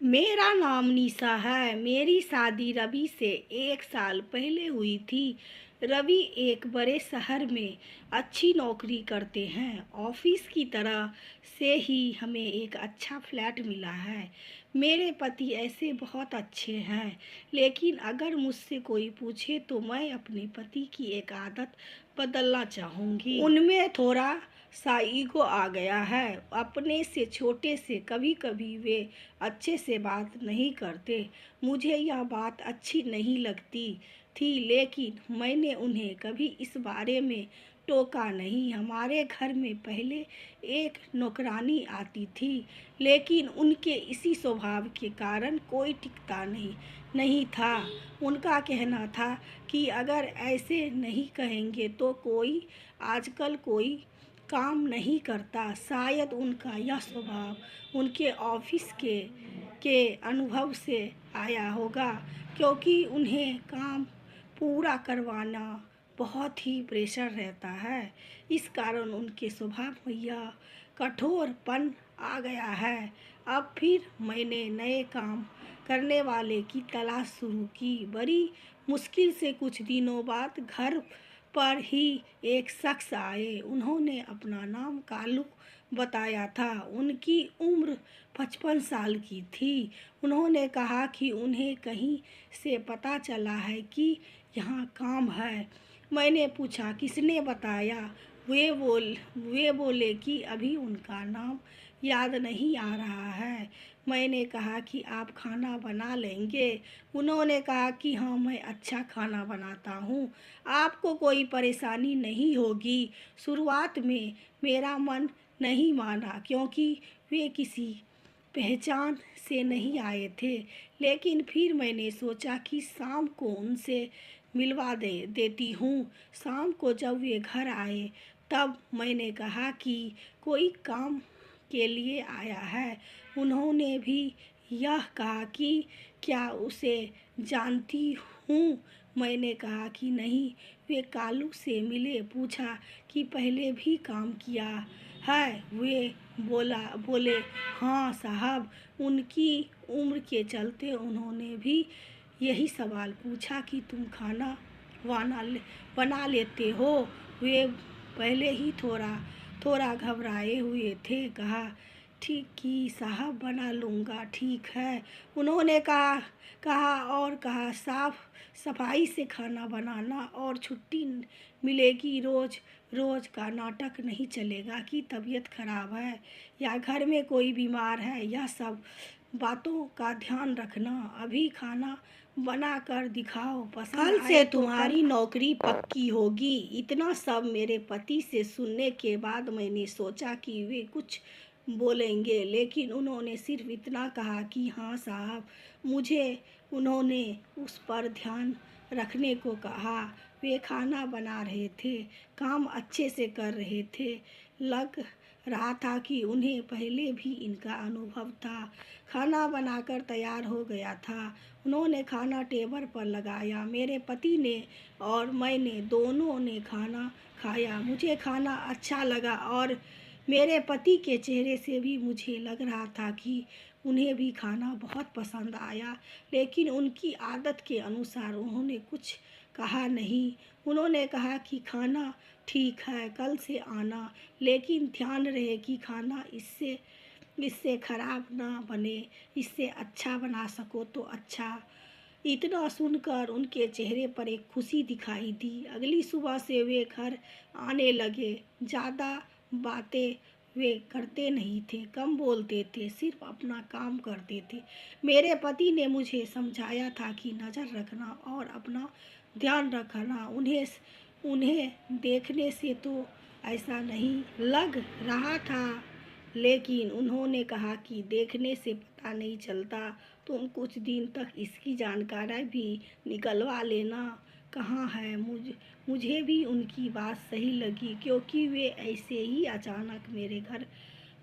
मेरा नाम निशा है। मेरी शादी रवि से 1 साल पहले हुई थी। रवि एक बड़े शहर में अच्छी नौकरी करते हैं। ऑफिस की तरह से ही हमें एक अच्छा फ्लैट मिला है। मेरे पति ऐसे बहुत अच्छे हैं, लेकिन अगर मुझसे कोई पूछे तो मैं अपने पति की एक आदत बदलना चाहूँगी। उनमें थोड़ा सा ईगो आ गया है। अपने से छोटे से कभी कभी वे अच्छे से बात नहीं करते। मुझे यह बात अच्छी नहीं लगती थी, लेकिन मैंने उन्हें कभी इस बारे में टोका नहीं। हमारे घर में पहले एक नौकरानी आती थी, लेकिन उनके इसी स्वभाव के कारण कोई टिकता नहीं था। उनका कहना था कि अगर ऐसे नहीं कहेंगे तो कोई आजकल कोई काम नहीं करता। शायद उनका यह स्वभाव उनके ऑफिस के अनुभव से आया होगा, क्योंकि उन्हें काम पूरा करवाना बहुत ही प्रेशर रहता है। इस कारण उनके स्वभाव में यह कठोरपन आ गया है। अब फिर मैंने नए काम करने वाले की तलाश शुरू की। बड़ी मुश्किल से कुछ दिनों बाद घर पर ही एक शख्स आए। उन्होंने अपना नाम कालू बताया था। उनकी उम्र 55 साल की थी। उन्होंने कहा कि उन्हें कहीं से पता चला है कि यहाँ काम है। मैंने पूछा किसने बताया। वे बोले कि अभी उनका नाम याद नहीं आ रहा है। मैंने कहा कि आप खाना बना लेंगे। उन्होंने कहा कि हाँ, मैं अच्छा खाना बनाता हूँ, आपको कोई परेशानी नहीं होगी। शुरुआत में मेरा मन नहीं माना, क्योंकि वे किसी पहचान से नहीं आए थे। लेकिन फिर मैंने सोचा कि शाम को उनसे मिलवा देती हूँ। शाम को जब वे घर आए तब मैंने कहा कि कोई काम के लिए आया है। उन्होंने भी यह कहा कि क्या उसे जानती हूँ। मैंने कहा कि नहीं। वे कालू से मिले। पूछा कि पहले भी काम किया है। वे बोले हाँ साहब। उनकी उम्र के चलते उन्होंने भी यही सवाल पूछा कि तुम खाना बना लेते हो। वे पहले ही थोड़ा घबराए हुए थे। कहा ठीक कि साहब, बना लूँगा। ठीक है, उन्होंने कहा और कहा साफ सफाई से खाना बनाना और छुट्टी मिलेगी। रोज रोज का नाटक नहीं चलेगा कि तबीयत खराब है या घर में कोई बीमार है। यह सब बातों का ध्यान रखना। अभी खाना बना कर दिखाओ, पसंद कल से तुम्हारी नौकरी पक्की होगी। इतना सब मेरे पति से सुनने के बाद मैंने सोचा कि वे कुछ बोलेंगे, लेकिन उन्होंने सिर्फ इतना कहा कि हाँ साहब। मुझे उन्होंने उस पर ध्यान रखने को कहा। वे खाना बना रहे थे, काम अच्छे से कर रहे थे। लग रहा था कि उन्हें पहले भी इनका अनुभव था। खाना बनाकर तैयार हो गया था। उन्होंने खाना टेबल पर लगाया। मेरे पति ने और मैंने दोनों ने खाना खाया। मुझे खाना अच्छा लगा और मेरे पति के चेहरे से भी मुझे लग रहा था कि उन्हें भी खाना बहुत पसंद आया। लेकिन उनकी आदत के अनुसार उन्होंने कुछ कहा नहीं। उन्होंने कहा कि खाना ठीक है, कल से आना, लेकिन ध्यान रहे कि खाना इससे खराब ना बने। इससे अच्छा बना सको तो अच्छा। इतना सुनकर उनके चेहरे पर एक खुशी दिखाई दी। अगली सुबह से वे घर आने लगे। ज़्यादा बातें वे करते नहीं थे, कम बोलते थे, सिर्फ अपना काम करते थे। मेरे पति ने मुझे समझाया था कि नज़र रखना और अपना ध्यान रखना। उन्हें देखने से तो ऐसा नहीं लग रहा था, लेकिन उन्होंने कहा कि देखने से पता नहीं चलता। तुम कुछ दिन तक इसकी जानकारी भी निकलवा लेना। कहाँ है। मुझे भी उनकी बात सही लगी, क्योंकि वे ऐसे ही अचानक मेरे घर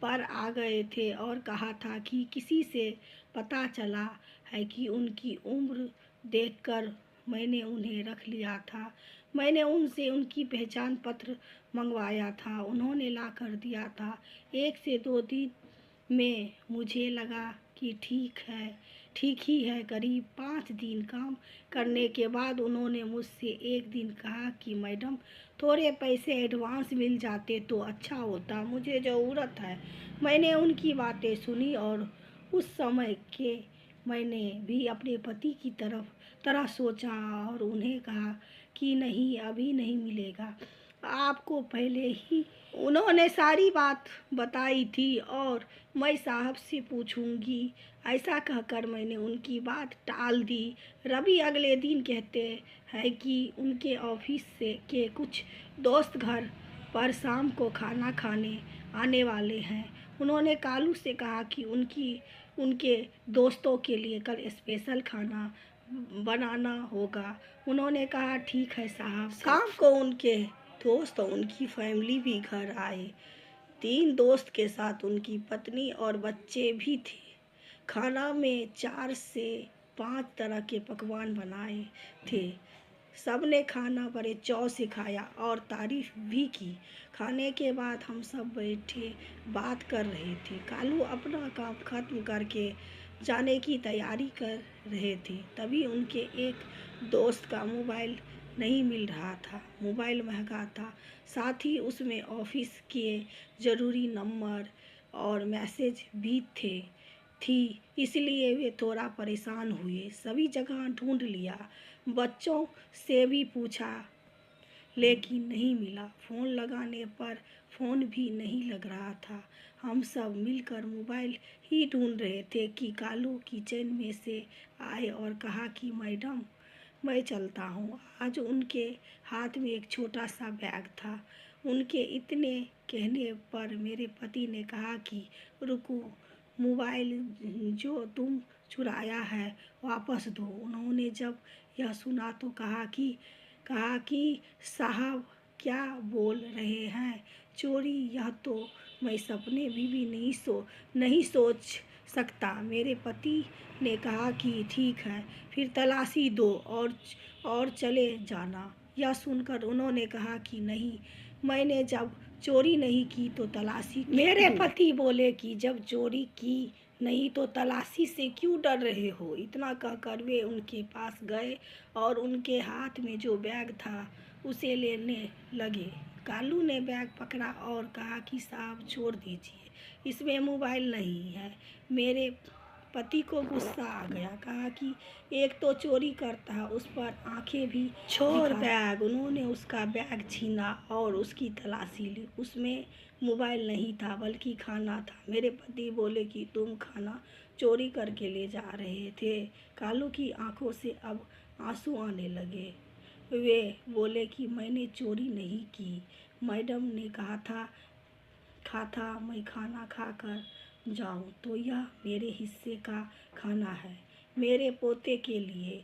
पर आ गए थे और कहा था कि किसी से पता चला है कि उनकी उम्र देखकर मैंने उन्हें रख लिया था। मैंने उनसे उनकी पहचान पत्र मंगवाया था, उन्होंने ला कर दिया था। 1 से 2 दिन में मुझे लगा कि ठीक ही है। करीब 5 दिन काम करने के बाद उन्होंने मुझसे एक दिन कहा कि मैडम, थोड़े पैसे एडवांस मिल जाते तो अच्छा होता, मुझे ज़रूरत है। मैंने उनकी बातें सुनी और उस समय के मैंने भी अपने पति की तरह सोचा और उन्हें कहा कि नहीं, अभी नहीं मिलेगा, आपको पहले ही उन्होंने सारी बात बताई थी और मैं साहब से पूछूंगी। ऐसा कहकर मैंने उनकी बात टाल दी। रवि अगले दिन कहते हैं कि उनके ऑफिस से के कुछ दोस्त घर पर शाम को खाना खाने आने वाले हैं। उन्होंने कालू से कहा कि उनके दोस्तों के लिए कल स्पेशल खाना बनाना होगा। उन्होंने कहा ठीक है साहब। शाम को उनके दोस्त और उनकी फैमिली भी घर आए। 3 दोस्त के साथ उनकी पत्नी और बच्चे भी थे। खाना में 4 से 5 तरह के पकवान बनाए थे। सबने खाना बड़े चाव से खाया और तारीफ भी की। खाने के बाद हम सब बैठे बात कर रहे थे। कालू अपना काम खत्म करके जाने की तैयारी कर रहे थे। तभी उनके एक दोस्त का मोबाइल नहीं मिल रहा था। मोबाइल महंगा था, साथ ही उसमें ऑफिस के ज़रूरी नंबर और मैसेज भी थी। इसलिए वे थोड़ा परेशान हुए। सभी जगह ढूंढ लिया, बच्चों से भी पूछा, लेकिन नहीं मिला। फ़ोन लगाने पर फ़ोन भी नहीं लग रहा था। हम सब मिलकर मोबाइल ही ढूंढ रहे थे कि कालू किचन में से आए और कहा कि मैडम, मैं चलता हूँ। आज उनके हाथ में एक छोटा सा बैग था। उनके इतने कहने पर मेरे पति ने कहा कि रुको, मोबाइल जो तुम चुराया है वापस दो। उन्होंने जब यह सुना तो कहा कि साहब क्या बोल रहे हैं, चोरी? यह तो मैं सपने में भी नहीं सोच सकता। मेरे पति ने कहा कि ठीक है, फिर तलाशी दो और चले जाना। यह सुनकर उन्होंने कहा कि नहीं, मैंने जब चोरी नहीं की तो तलाशी मेरे पति बोले कि जब चोरी की नहीं तो तलाशी से क्यों डर रहे हो? इतना कहकर वे उनके पास गए और उनके हाथ में जो बैग था उसे लेने लगे। कालू ने बैग पकड़ा और कहा कि साहब छोड़ दीजिए, इसमें मोबाइल नहीं है। मेरे पति को गुस्सा आ गया, कहा कि एक तो चोरी करता, उस पर आंखें भी छोड़ बैग। उन्होंने उसका बैग छीना और उसकी तलाशी ली। उसमें मोबाइल नहीं था बल्कि खाना था। मेरे पति बोले कि तुम खाना चोरी करके ले जा रहे थे। कालू की आंखों से अब आंसू आने लगे। वे बोले कि मैंने चोरी नहीं की, मैडम ने कहा था मैं खाना खाकर जाऊं तो यह मेरे हिस्से का खाना है, मेरे पोते के लिए।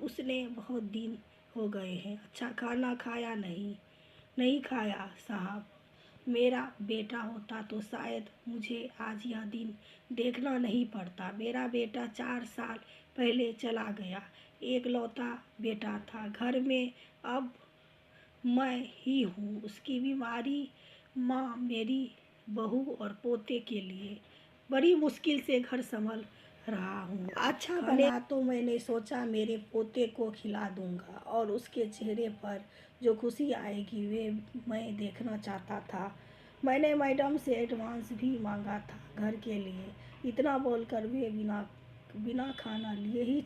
उसने बहुत दिन हो गए हैं अच्छा खाना खाया नहीं खाया साहब। मेरा बेटा होता तो शायद मुझे आज यह दिन देखना नहीं पड़ता। मेरा बेटा 4 साल पहले चला गया, एकलौता बेटा था घर में। अब मैं ही हूँ उसकी बीमारी माँ, मेरी बहू और पोते के लिए बड़ी मुश्किल से घर संभल रहा हूँ। अच्छा बना तो मैंने सोचा मेरे पोते को खिला दूंगा और उसके चेहरे पर जो खुशी आएगी वे मैं देखना चाहता था। मैंने मैडम से एडवांस भी मांगा था घर के लिए। इतना बोलकर वे बिना खाना लिए ही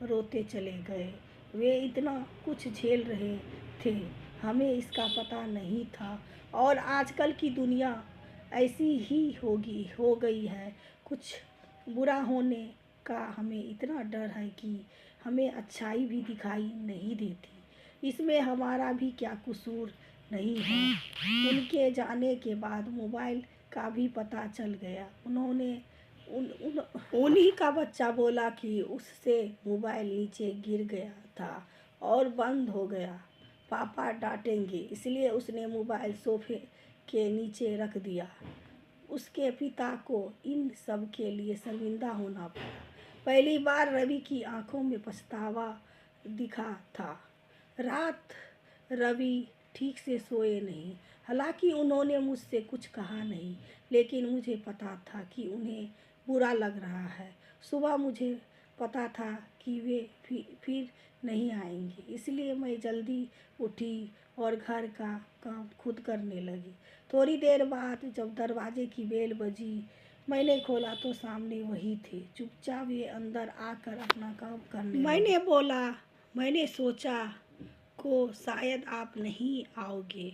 रोते चले गए। वे इतना कुछ झेल रहे थे, हमें इसका पता नहीं था। और आजकल की दुनिया ऐसी ही हो गई है। कुछ बुरा होने का हमें इतना डर है कि हमें अच्छाई भी दिखाई नहीं देती। इसमें हमारा भी क्या कसूर नहीं है। उनके जाने के बाद मोबाइल का भी पता चल गया। उन्हीं का बच्चा बोला कि उससे मोबाइल नीचे गिर गया था और बंद हो गया, पापा डांटेंगे, इसलिए उसने मोबाइल सोफे के नीचे रख दिया। उसके पिता को इन सब के लिए शर्मिंदा होना पड़ा। पहली बार रवि की आंखों में पछतावा दिखा था। रात रवि ठीक से सोए नहीं। हालांकि उन्होंने मुझसे कुछ कहा नहीं, लेकिन मुझे पता था कि उन्हें बुरा लग रहा है। सुबह मुझे पता था कि वे फिर नहीं आएंगे, इसलिए मैं जल्दी उठी और घर का काम खुद करने लगी। थोड़ी देर बाद जब दरवाजे की बेल बजी, मैंने खोला तो सामने वही थे, चुपचाप वे अंदर आकर अपना काम करने मैंने बोला, मैंने सोचा को शायद आप नहीं आओगे।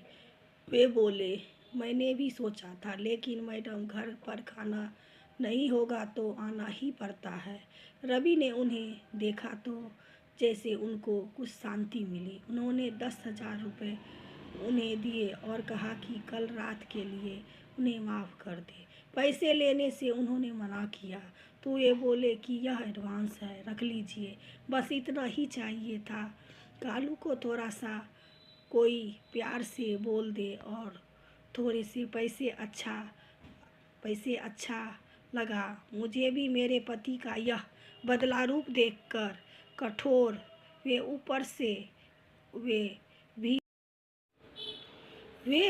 वे बोले, मैंने भी सोचा था, लेकिन मैडम घर पर खाना नहीं होगा तो आना ही पड़ता है। रवि ने उन्हें देखा तो जैसे उनको कुछ शांति मिली। उन्होंने 10,000 रुपये उन्हें दिए और कहा कि कल रात के लिए उन्हें माफ़ कर दे। पैसे लेने से उन्होंने मना किया तो ये बोले कि यह एडवांस है, रख लीजिए, बस इतना ही चाहिए था। कालू को थोड़ा सा कोई प्यार से बोल दे और थोड़े से पैसे अच्छा लगा। मुझे भी मेरे पति का यह बदला रूप देखकर कठोर वे ऊपर से वे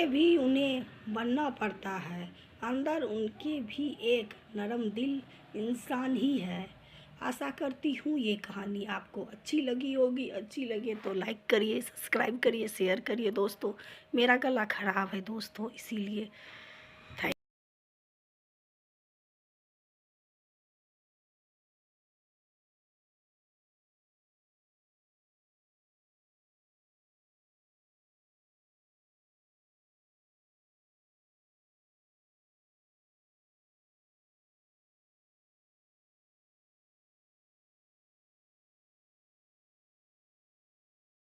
भी उन्हें बनना पड़ता है। अंदर उनके भी एक नरम दिल इंसान ही है। आशा करती हूँ ये कहानी आपको अच्छी लगी होगी। अच्छी लगे तो लाइक करिए, सब्सक्राइब करिए, शेयर करिए। दोस्तों, मेरा गला खराब है दोस्तों, इसीलिए